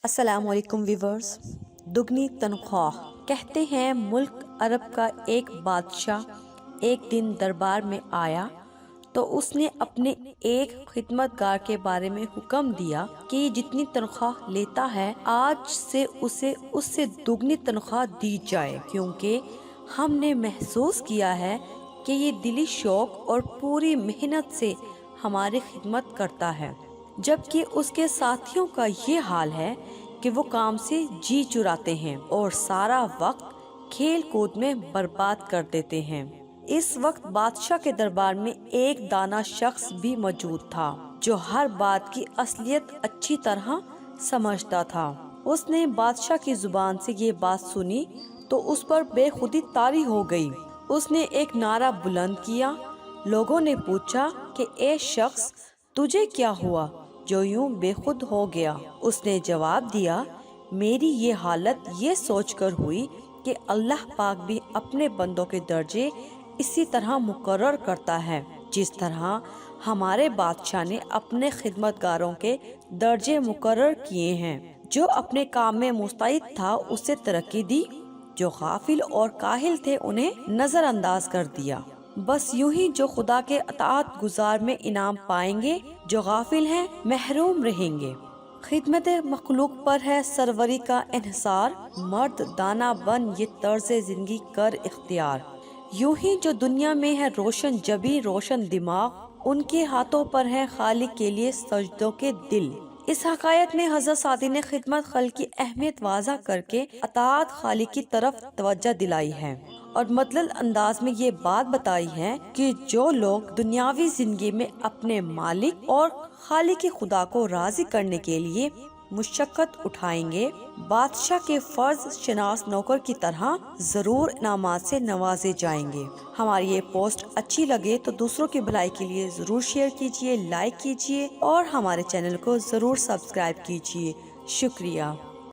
السلام علیکم ویورز۔ دگنی تنخواہ۔ کہتے ہیں ملک عرب کا ایک بادشاہ ایک دن دربار میں آیا تو اس نے اپنے ایک خدمت گار کے بارے میں حکم دیا کہ یہ جتنی تنخواہ لیتا ہے آج سے اسے اس سے دگنی تنخواہ دی جائے، کیونکہ ہم نے محسوس کیا ہے کہ یہ دلی شوق اور پوری محنت سے ہماری خدمت کرتا ہے، جبکہ اس کے ساتھیوں کا یہ حال ہے کہ وہ کام سے جی چراتے ہیں اور سارا وقت کھیل کود میں برباد کر دیتے ہیں۔ اس وقت بادشاہ کے دربار میں ایک دانا شخص بھی موجود تھا جو ہر بات کی اصلیت اچھی طرح سمجھتا تھا۔ اس نے بادشاہ کی زبان سے یہ بات سنی تو اس پر بے خودی طاری ہو گئی۔ اس نے ایک نعرہ بلند کیا۔ لوگوں نے پوچھا کہ اے شخص، تجھے کیا ہوا جو یوں بے خود ہو گیا؟ اس نے جواب دیا، میری یہ حالت یہ سوچ کر ہوئی کہ اللہ پاک بھی اپنے بندوں کے درجے اسی طرح مقرر کرتا ہے جس طرح ہمارے بادشاہ نے اپنے خدمتگاروں کے درجے مقرر کیے ہیں۔ جو اپنے کام میں مستعد تھا اسے ترقی دی، جو غافل اور کاہل تھے انہیں نظر انداز کر دیا۔ بس یوں ہی جو خدا کے اطاعت گزار میں انعام پائیں گے، جو غافل ہیں محروم رہیں گے۔ خدمت مخلوق پر ہے سروری کا انحصار، مرد دانا بن یہ طرز زندگی کر اختیار۔ یوں ہی جو دنیا میں ہے روشن جبیں روشن دماغ، ان کے ہاتھوں پر ہے خالق کے لیے سجدوں کے دل۔ اس حکایت میں حضرت سعدی نے خدمت خلق کی اہمیت واضح کر کے اطاعت خالق کی طرف توجہ دلائی ہے اور مطلل انداز میں یہ بات بتائی ہے کہ جو لوگ دنیاوی زندگی میں اپنے مالک اور خالق خدا کو راضی کرنے کے لیے مشقت اٹھائیں گے، بادشاہ کے فرض شناس نوکر کی طرح ضرور انعامات سے نوازے جائیں گے۔ ہماری یہ پوسٹ اچھی لگے تو دوسروں کی بھلائی کے لیے ضرور شیئر کیجیے، لائک کیجیے اور ہمارے چینل کو ضرور سبسکرائب کیجیے۔ شکریہ۔